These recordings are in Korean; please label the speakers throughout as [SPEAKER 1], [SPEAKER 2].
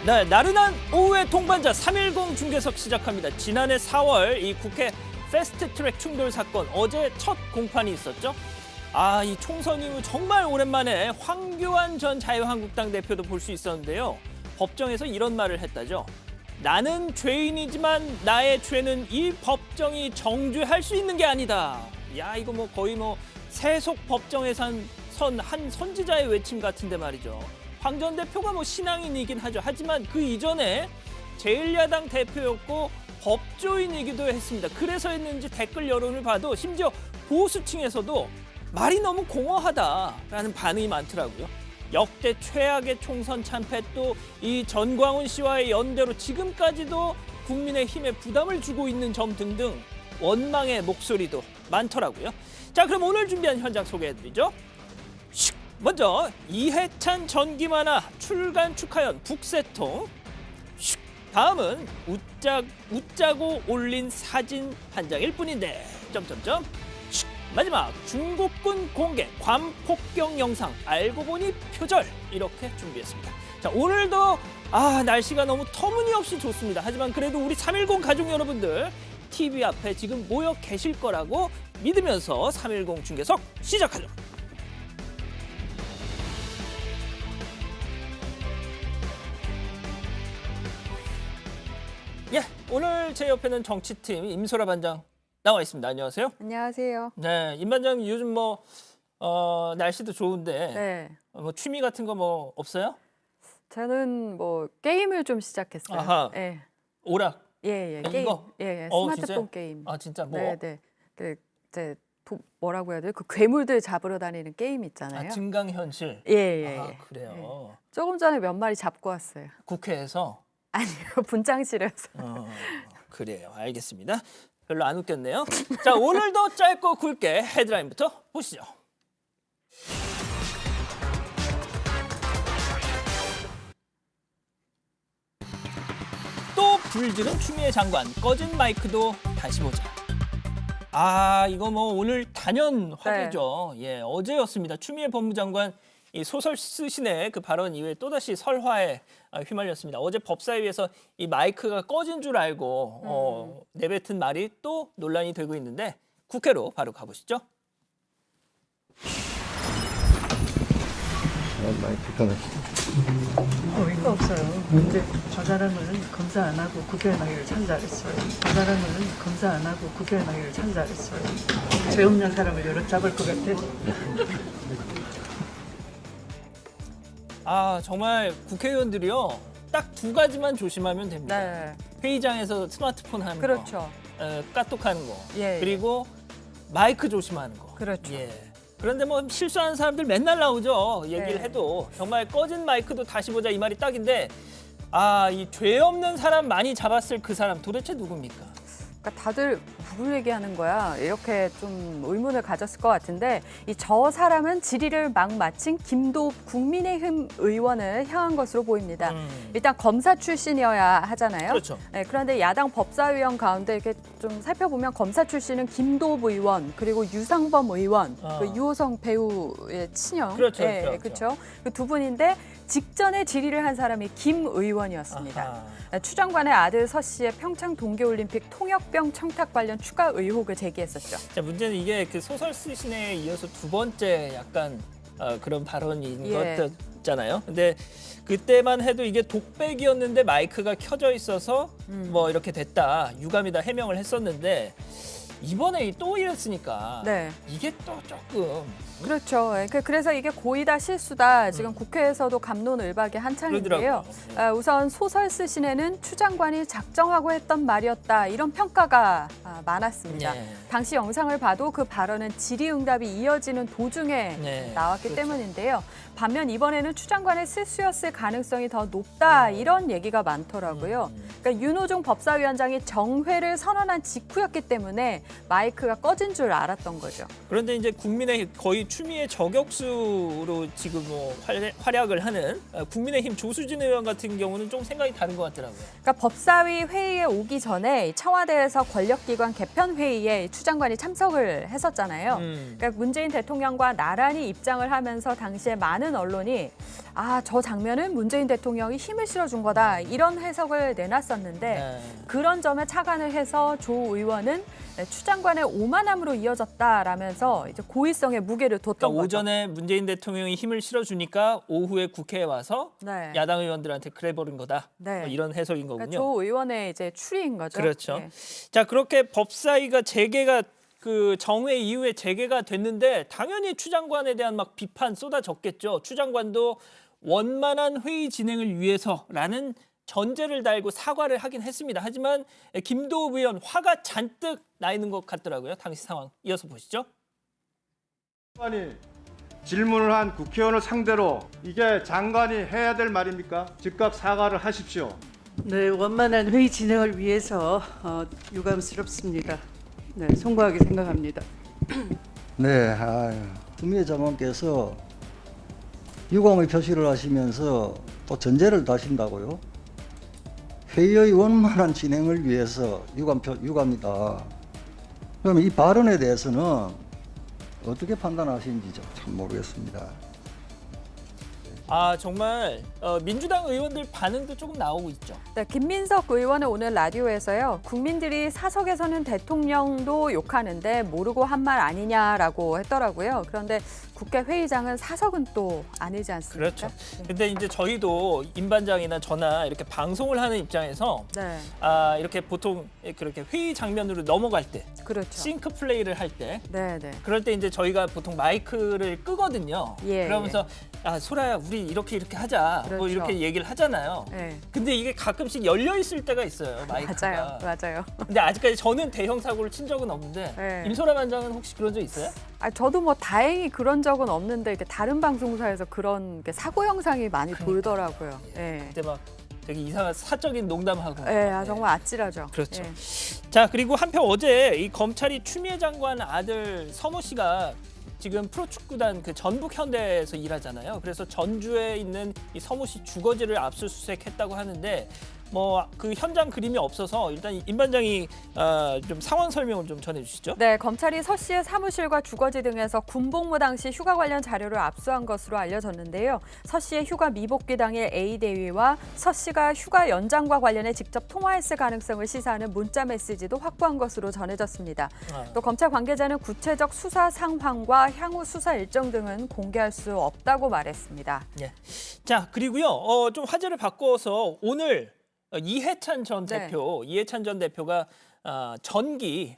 [SPEAKER 1] 네, 나른한 오후의 동반자 3.10 중계석 시작합니다. 지난해 4월 이 국회 패스트트랙 충돌 사건 어제 첫 공판이 있었죠. 이 총선 이후 정말 오랜만에 황교안 전 자유한국당 대표도 볼 수 있었는데요. 법정에서 이런 말을 했다죠. 나는 죄인이지만 나의 죄는 이 법정이 정죄할 수 있는 게 아니다. 야, 이거 뭐 거의 뭐 세속 법정에서 선 한 선지자의 외침 같은데 말이죠. 황 전 대표가 뭐 신앙인이긴 하죠. 하지만 그 이전에 제1야당 대표였고 법조인이기도 했습니다. 그래서였는지 댓글 여론을 봐도 심지어 보수층에서도 말이 너무 공허하다라는 반응이 많더라고요. 역대 최악의 총선 참패 또 이 전광훈 씨와의 연대로 지금까지도 국민의힘에 부담을 주고 있는 점 등등 원망의 목소리도 많더라고요. 자, 그럼 오늘 준비한 현장 소개해드리죠. 먼저 이해찬 전기만화 출간 축하연 북새통. 다음은 웃자고 올린 사진 한 장일 뿐인데 점점점. 마지막 중국군 공개 괌 폭격 영상 알고 보니 표절 이렇게 준비했습니다. 자, 오늘도 날씨가 너무 터무니없이 좋습니다. 하지만 그래도 우리 3.10 가족 여러분들 TV 앞에 지금 모여 계실 거라고 믿으면서 3.10 중계석 시작하죠. 예, 오늘 제 옆에는 정치팀 임소라 반장 나와 있습니다. 안녕하세요.
[SPEAKER 2] 안녕하세요.
[SPEAKER 1] 네, 임 반장님 요즘 날씨도 좋은데
[SPEAKER 2] 네.
[SPEAKER 1] 취미 같은 거 뭐 없어요?
[SPEAKER 2] 저는 뭐 게임을 좀 시작했어요.
[SPEAKER 1] 아하.
[SPEAKER 2] 예.
[SPEAKER 1] 오락.
[SPEAKER 2] 예, 게임.
[SPEAKER 1] 이거?
[SPEAKER 2] 예, 스마트폰
[SPEAKER 1] 진짜요?
[SPEAKER 2] 게임.
[SPEAKER 1] 진짜 뭐?
[SPEAKER 2] 네. 뭐라고 해야 돼요? 그 괴물들 잡으러 다니는 게임 있잖아요.
[SPEAKER 1] 증강현실.
[SPEAKER 2] 예.
[SPEAKER 1] 그래요.
[SPEAKER 2] 조금 전에 몇 마리 잡고 왔어요.
[SPEAKER 1] 국회에서?
[SPEAKER 2] 아니요, 분장실에서.
[SPEAKER 1] 그래요. 알겠습니다. 별로 안 웃겼네요. 자, 오늘도 짧고 굵게 헤드라인부터 보시죠. 또 불지른 추미애 장관 꺼진 마이크도 다시 보자. 이거 뭐 오늘 단연 화제죠. 예, 어제였습니다. 추미애 법무장관 이 소설 쓰신의 그 발언 이후에 또다시 설화에 휘말렸습니다. 어제 법사위에서 이 마이크가 꺼진 줄 알고 내뱉은 말이 또 논란이 되고 있는데 국회로 바로 가보시죠.
[SPEAKER 3] 마이크가
[SPEAKER 4] 어이가 없어요. 근데 저 사람은 검사 안 하고 국회에 나기를 참 잘했어요. 저 사람은 검사 안 하고 국회에 나기를 참 잘했어요. 죄 없는 사람을 여러 잡을 것 같아.
[SPEAKER 1] 정말 국회의원들이요. 딱 두 가지만 조심하면 됩니다.
[SPEAKER 2] 네.
[SPEAKER 1] 회의장에서 스마트폰 하는
[SPEAKER 2] 그렇죠.
[SPEAKER 1] 거, 까똑하는 거,
[SPEAKER 2] 예.
[SPEAKER 1] 그리고 마이크 조심하는 거.
[SPEAKER 2] 그렇죠.
[SPEAKER 1] 예. 그런데 뭐 실수하는 사람들 맨날 나오죠. 얘기를
[SPEAKER 2] 네.
[SPEAKER 1] 해도 정말 꺼진 마이크도 다시 보자 이 말이 딱인데 이 죄 없는 사람 많이 잡았을 그 사람 도대체 누굽니까?
[SPEAKER 2] 그러니까 다들 누굴 얘기하는 거야? 이렇게 좀 의문을 가졌을 것 같은데 저 사람은 질의를 막 마친 김도읍 국민의힘 의원을 향한 것으로 보입니다. 일단 검사 출신이어야 하잖아요.
[SPEAKER 1] 그렇죠.
[SPEAKER 2] 네, 그런데 야당 법사위원 가운데 이렇게 좀 살펴보면 검사 출신은 김도읍 의원 그리고 유상범 의원, 그 유호성 배우의 친형,
[SPEAKER 1] 그렇죠,
[SPEAKER 2] 네,
[SPEAKER 1] 그렇죠.
[SPEAKER 2] 그렇죠. 그 두 분인데 직전에 질의를 한 사람이 김 의원이었습니다. 추 장관의 아들 서 씨의 평창 동계올림픽 통역병 청탁 관련 추가 의혹을 제기했었죠.
[SPEAKER 1] 자, 문제는 이게 그 소설 쓰신에 이어서 두 번째 약간 그런 발언인 것잖아요. 근데 그때만 해도 이게 독백이었는데 마이크가 켜져 있어서 뭐 이렇게 됐다, 유감이다 해명을 했었는데 이번에 또 이랬으니까 이게 또 조금
[SPEAKER 2] 그렇죠. 그래서 이게 고의다 실수다. 지금 국회에서도 갑론을박이 한창인데요. 우선 소설 쓰신에는 추 장관이 작정하고 했던 말이었다. 이런 평가가 많았습니다. 당시 영상을 봐도 그 발언은 질의응답이 이어지는 도중에 나왔기 때문인데요. 반면 이번에는 추 장관의 실수였을 가능성이 더 높다. 이런 얘기가 많더라고요. 그러니까 윤호중 법사위원장이 정회를 선언한 직후였기 때문에 마이크가 꺼진 줄 알았던 거죠.
[SPEAKER 1] 그런데 이제 국민의힘 거의 추미애 저격수로 지금 뭐 활약을 하는 국민의힘 조수진 의원 같은 경우는 좀 생각이 다른 것 같더라고요.
[SPEAKER 2] 그러니까 법사위 회의에 오기 전에 청와대에서 권력기관 개편 회의에 추 장관이 참석을 했었잖아요. 그러니까 문재인 대통령과 나란히 입장을 하면서 당시에 많은 언론이 저 장면은 문재인 대통령이 힘을 실어준 거다 이런 해석을 내놨었는데 그런 점에 착안을 해서 조 의원은 추 장관의 오만함으로 이어졌다라면서 이제 고의성의 무게를 뒀던
[SPEAKER 1] 그러니까
[SPEAKER 2] 거죠.
[SPEAKER 1] 오전에 문재인 대통령이 힘을 실어주니까 오후에 국회에 와서
[SPEAKER 2] 네.
[SPEAKER 1] 야당 의원들한테 그래버린 거다.
[SPEAKER 2] 네.
[SPEAKER 1] 뭐 이런 해석인
[SPEAKER 2] 그러니까
[SPEAKER 1] 거군요.
[SPEAKER 2] 조 의원의 이제 추리인 거죠.
[SPEAKER 1] 그렇죠.
[SPEAKER 2] 네.
[SPEAKER 1] 자, 그렇게 법사위가 재개가 그 정회 이후에 재개가 됐는데 당연히 추 장관에 대한 막 비판 쏟아졌겠죠. 추 장관도 원만한 회의 진행을 위해서라는 전제를 달고 사과를 하긴 했습니다. 하지만 김도읍 의원 화가 잔뜩 나 있는 것 같더라고요. 당시 상황 이어서 보시죠.
[SPEAKER 3] 장관이 질문을 한 국회의원을 상대로 이게 장관이 해야 될 말입니까? 즉각 사과를 하십시오.
[SPEAKER 4] 네, 원만한 회의 진행을 위해서 유감스럽습니다. 네, 송구하게 생각합니다.
[SPEAKER 5] 네, 추미애 장관께서 유감의 표시를 하시면서 또 전제를 다신다고요? 회의의 원만한 진행을 위해서 유감이다. 그러면 이 발언에 대해서는 어떻게 판단하시는지 참 모르겠습니다.
[SPEAKER 1] 정말 민주당 의원들 반응도 조금 나오고 있죠.
[SPEAKER 2] 네, 김민석 의원은 오늘 라디오에서요. 국민들이 사석에서는 대통령도 욕하는데 모르고 한 말 아니냐라고 했더라고요. 그런데 국회 회의장은 사석은 또 아니지 않습니까?
[SPEAKER 1] 그렇죠. 근데 이제 저희도 임 반장이나 저나 이렇게 방송을 하는 입장에서
[SPEAKER 2] 네,
[SPEAKER 1] 이렇게 보통 그렇게 회의 장면으로 넘어갈 때
[SPEAKER 2] 그렇죠.
[SPEAKER 1] 싱크 플레이를 할 때
[SPEAKER 2] 네, 네.
[SPEAKER 1] 그럴 때 이제 저희가 보통 마이크를 끄거든요.
[SPEAKER 2] 예,
[SPEAKER 1] 그러면서 소라야 우리 이렇게 하자. 뭐
[SPEAKER 2] 그렇죠.
[SPEAKER 1] 이렇게 얘기를 하잖아요.
[SPEAKER 2] 네.
[SPEAKER 1] 근데 이게 가끔씩 열려 있을 때가 있어요. 마이크가.
[SPEAKER 2] 맞아요.
[SPEAKER 1] 근데 아직까지 저는 대형 사고를 친 적은 없는데
[SPEAKER 2] 네.
[SPEAKER 1] 임소라 반장은 혹시 그런 적 있어요?
[SPEAKER 2] 저도 뭐 다행히 그런 적은 없는데 이렇게 다른 방송사에서 그런 사고 영상이 많이 돌더라고요. 네.
[SPEAKER 1] 그때 막 되게 이상한 사적인 농담하고.
[SPEAKER 2] 네, 정말 아찔하죠.
[SPEAKER 1] 그렇죠.
[SPEAKER 2] 네.
[SPEAKER 1] 자, 그리고 한편 어제 이 검찰이 추미애 장관 아들 서모 씨가 지금 프로축구단 그 전북 현대에서 일하잖아요. 그래서 전주에 있는 이 서모 씨 주거지를 압수수색했다고 하는데 뭐 그 현장 그림이 없어서 일단 임 반장이 좀 상황 설명을 좀 전해주시죠.
[SPEAKER 2] 네, 검찰이 서 씨의 사무실과 주거지 등에서 군복무 당시 휴가 관련 자료를 압수한 것으로 알려졌는데요. 서 씨의 휴가 미복귀 당일 A 대위와 서 씨가 휴가 연장과 관련해 직접 통화했을 가능성을 시사하는 문자 메시지도 확보한 것으로 전해졌습니다. 또 검찰 관계자는 구체적 수사 상황과 향후 수사 일정 등은 공개할 수 없다고 말했습니다.
[SPEAKER 1] 예. 자, 그리고요. 좀 화제를 바꿔서 오늘 이해찬 전
[SPEAKER 2] 네.
[SPEAKER 1] 이해찬 전 대표가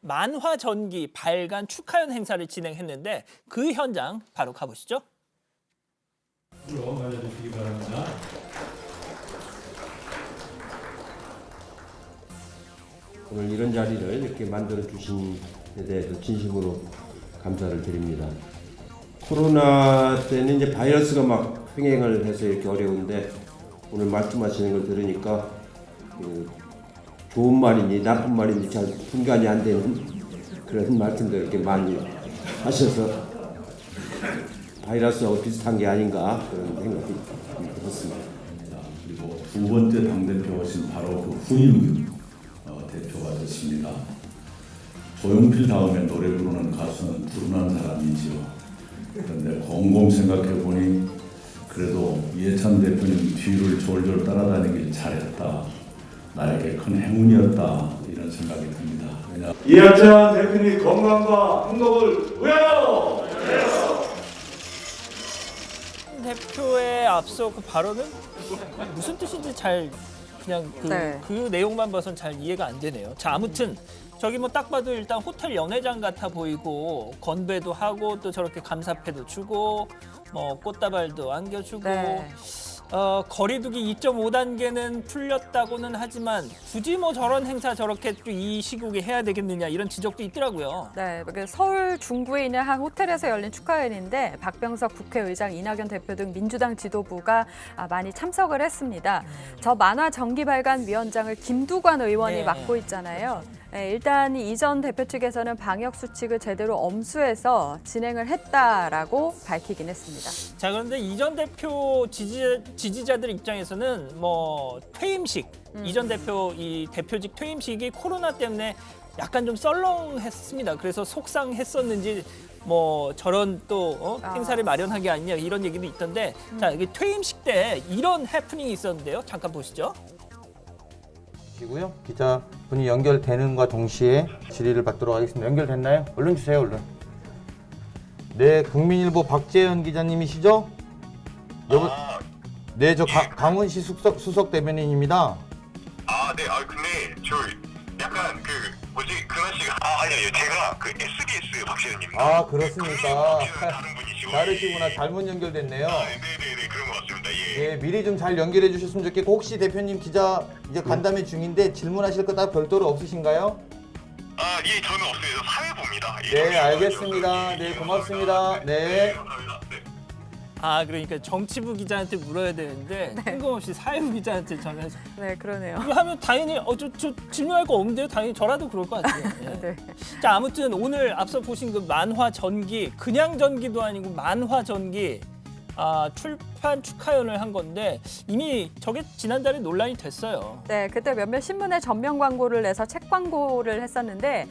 [SPEAKER 1] 만화 전기 발간 축하연 행사를 진행했는데 그 현장 바로 가보시죠.
[SPEAKER 6] 맞아주시기 바랍니다.
[SPEAKER 7] 오늘 이런 자리를 이렇게 만들어 주신 데 대해서 진심으로 감사를 드립니다. 코로나 때는 이제 바이러스가 막 횡행을 해서 이렇게 어려운데 오늘 말씀하시는 걸 들으니까 좋은 말인지 나쁜 말인지 잘 분간이 안 되는 그런 말씀도 이렇게 많이 하셔서 바이러스하고 비슷한 게 아닌가 그런 생각이 들었습니다.
[SPEAKER 6] 그리고 두 번째 당대표하신 바로 그 후임 대표가 되십니다. 조용필 다음에 노래 부르는 가수는 불운한 사람이지요. 그런데 곰곰 생각해 보니 그래도 이해찬 대표님 뒤를 졸졸 따라다니길 잘했다. 나에게 큰 행운이었다. 이런 생각이 듭니다. 이해찬 대표님 건강과 행복을 위하여!
[SPEAKER 1] 대표의 앞서 그 발언은 무슨 뜻인지 잘 그냥
[SPEAKER 2] 네.
[SPEAKER 1] 그 내용만 봐선 잘 이해가 안 되네요. 자, 아무튼 저기 뭐 딱 봐도 일단 호텔 연회장 같아 보이고 건배도 하고 또 저렇게 감사패도 주고 뭐 꽃다발도 안겨주고
[SPEAKER 2] 네.
[SPEAKER 1] 거리두기 2.5단계는 풀렸다고는 하지만 굳이 뭐 저런 행사 저렇게 또 이 시국에 해야 되겠느냐 이런 지적도 있더라고요.
[SPEAKER 2] 네, 서울 중구에 있는 한 호텔에서 열린 축하연인데 박병석 국회의장, 이낙연 대표 등 민주당 지도부가 많이 참석을 했습니다. 저 만화 전기발간 위원장을 김두관 의원이
[SPEAKER 1] 네.
[SPEAKER 2] 맡고 있잖아요. 네, 일단 이 전 대표 측에서는 방역 수칙을 제대로 엄수해서 진행을 했다라고 밝히긴 했습니다.
[SPEAKER 1] 자, 그런데 이 전 대표 지지자들 입장에서는 뭐 퇴임식, 이 전 대표 이 대표직 퇴임식이 코로나 때문에 약간 좀 썰렁했습니다. 그래서 속상했었는지 뭐 저런 또 행사를 마련한 게 아니냐 이런 얘기도 있던데 자 이게 퇴임식 때 이런 해프닝이 있었는데요. 잠깐 보시죠.
[SPEAKER 8] 시고요. 기자분이 연결되는과 동시에 질의를 받도록 하겠습니다. 연결됐나요? 얼른 주세요, 얼른. 네, 국민일보 박재현 기자님이시죠? 네, 저 강훈시 수석 대변인입니다.
[SPEAKER 9] 네. 근데 저 약간 근한 씨가 아니요. 제가 SBS 박시현입니다.
[SPEAKER 8] 그렇습니까?
[SPEAKER 9] 다른 분이시고.
[SPEAKER 8] 다르시구나. 잘못 연결됐네요.
[SPEAKER 9] 네네네. 그런 것 같습니다. 예.
[SPEAKER 8] 네, 미리 좀 잘 연결해 주셨으면 좋겠고, 혹시 대표님 기자 이제 간담회 중인데 질문하실 거 다 별도로 없으신가요?
[SPEAKER 9] 예, 저는 없어요. 저 사회부입니다. 예,
[SPEAKER 8] 네,
[SPEAKER 9] 저는
[SPEAKER 8] 알겠습니다. 네, 고맙습니다. 네.
[SPEAKER 9] 감사합니다. 네.
[SPEAKER 1] 그러니까 정치부 기자한테 물어야 되는데 뜬금없이 사회부 기자한테 전화해서
[SPEAKER 2] 네, 그러네요.
[SPEAKER 1] 이거 하면 당연히 저 질문할 거 없는데요. 당연히 저라도 그럴 것 같아요. 예.
[SPEAKER 2] 네.
[SPEAKER 1] 자 아무튼 오늘 앞서 보신 그 만화 전기 그냥 전기도 아니고 만화 전기 출판 축하연을 한 건데 이미 저게 지난달에 논란이 됐어요.
[SPEAKER 2] 네, 그때 몇몇 신문에 전면 광고를 내서 책 광고를 했었는데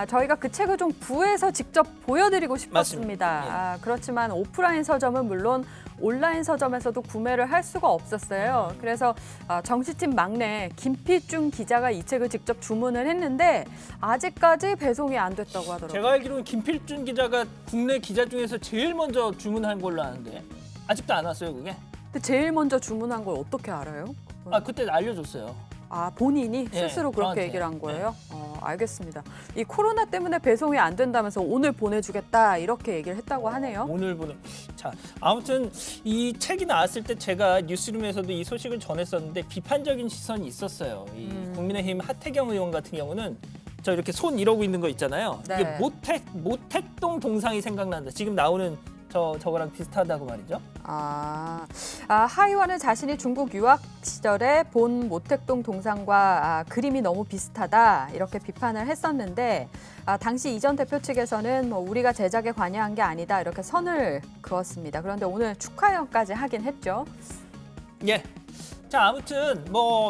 [SPEAKER 2] 저희가 그 책을 좀 구해서 직접 보여드리고 싶었습니다.
[SPEAKER 1] 맞습니다.
[SPEAKER 2] 그렇지만 오프라인 서점은 물론 온라인 서점에서도 구매를 할 수가 없었어요. 그래서 정시팀 막내 김필중 기자가 이 책을 직접 주문을 했는데 아직까지 배송이 안 됐다고 하더라고요.
[SPEAKER 1] 제가 알기로는 김필준 기자가 국내 기자 중에서 제일 먼저 주문한 걸로 아는데 아직도 안 왔어요 그게?
[SPEAKER 2] 근데 제일 먼저 주문한 걸 어떻게 알아요?
[SPEAKER 1] 그때 알려줬어요.
[SPEAKER 2] 본인이
[SPEAKER 1] 예,
[SPEAKER 2] 스스로 그렇게
[SPEAKER 1] 저한테.
[SPEAKER 2] 얘기를 한 거예요? 알겠습니다. 이 코로나 때문에 배송이 안 된다면서 오늘 보내주겠다 이렇게 얘기를 했다고 하네요.
[SPEAKER 1] 오늘 보는. 자, 아무튼 이 책이 나왔을 때 제가 뉴스룸에서도 이 소식을 전했었는데 비판적인 시선이 있었어요. 이 국민의힘 하태경 의원 같은 경우는 저 이렇게 손 이러고 있는 거 있잖아요.
[SPEAKER 2] 네.
[SPEAKER 1] 이게 모택동 동상이 생각난다. 지금 나오는 저거랑 비슷하다고 말이죠.
[SPEAKER 2] 하이원은 자신이 중국 유학 시절에 본 모택동 동상과 그림이 너무 비슷하다 이렇게 비판을 했었는데 당시 이전 대표 측에서는 우리가 제작에 관여한 게 아니다 이렇게 선을 그었습니다. 그런데 오늘 축하연까지 하긴 했죠.
[SPEAKER 1] 예. 자 아무튼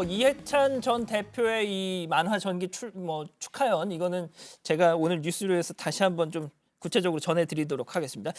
[SPEAKER 1] 이해찬 전 대표의 이 만화 전기 축하연 이거는 제가 오늘 뉴스룸에서 다시 한번 좀 구체적으로 전해드리도록 하겠습니다.